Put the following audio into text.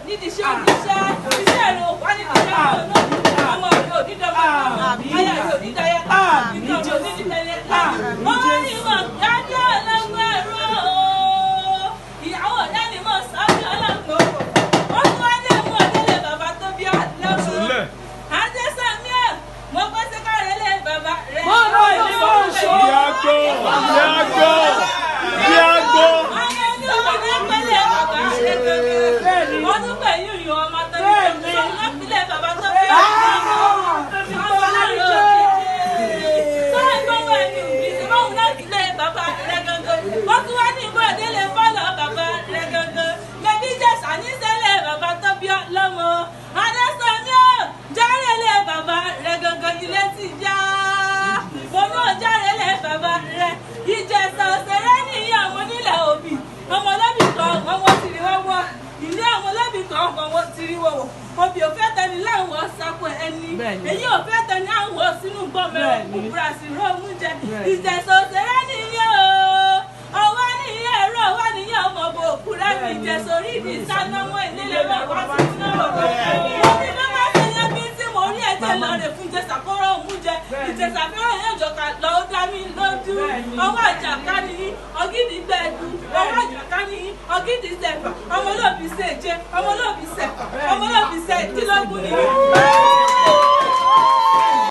nídìí iṣẹ́ oníṣẹ́ iṣẹ́ rẹ̀ ò wá nídìí iṣẹ́ náà ọmọ rẹ̀ ò ní dọ́gba ayé rẹ̀ ò ní dáyà ìtàn rẹ̀ ò ní tẹ̀lé ọmọ ní mọ̀ dájọ́ ọlọ́gbọ́n ẹ̀rọ ìyàwó ọ̀dá ni mọ̀ sábì ọlọ́gbọ́n ó tún wá dé mú ọdẹ́lẹ̀ bàbá tó bí ọlọ́gbọ́n adésàmí ẹ̀ mo gbọ́ sí kárẹ̀ lé bàbá rẹ̀ ọdún pẹ̀lú ìyọ̀ ọmọ tó ní ìpínlẹ̀ bàbá tó bí wọ́n tún wá ní ìbò ìdílé fọ́lọ̀ bàbá rẹ̀ gangan lẹ́bí jẹ̀sà ní sẹ́lẹ̀ bàbá tó bí lọ́mọ adésàmí ò járẹ̀lẹ̀ bàbá rẹ̀ gangan ilé ti já mo náà járẹ̀lẹ̀ bàbá rẹ̀ ìjẹ̀sà òṣèré nìyí àwọn onílẹ̀ òbí ọmọ lọ́bì kan ọmọ tìrì wọ́wọ́ ilé àwọn lọ́bì kan ọmọ tìrì wọ́wọ́ obì ò fẹ́ tẹni láwọn sápò ẹni èyí ò fẹ́ tẹni àwọn sínú gbọ́mẹ̀rẹ̀ òkúra sí róòmù jẹ ìjẹ̀sà òṣèré nìyí o ọwọ́ nìyí ẹ̀rọ ọwọ́ nìyí ọmọ bò òkúra mi ìjẹ̀sà orí ìdí sáná mọ́ ìdílé rẹ̀ wá sí iná omi ló bá ṣe yẹ bí tí mo rí ẹ̀jẹ̀ lọ rè fún ìjẹ̀sà kọ́rọ́ òmù jẹ ìjẹ̀sà fẹ́ràn yẹn jọ̀ka lọ ó dá mi lójú ọwọ́ àjàká nìyí ọgídì gbẹ̀dú ọwọ́ àjàká nìyí ọgídì sẹ̀fà ọmọlóbi sèje ọmọlóbi sẹ̀fà ọmọlóbi sẹ̀dínlógún nìyí.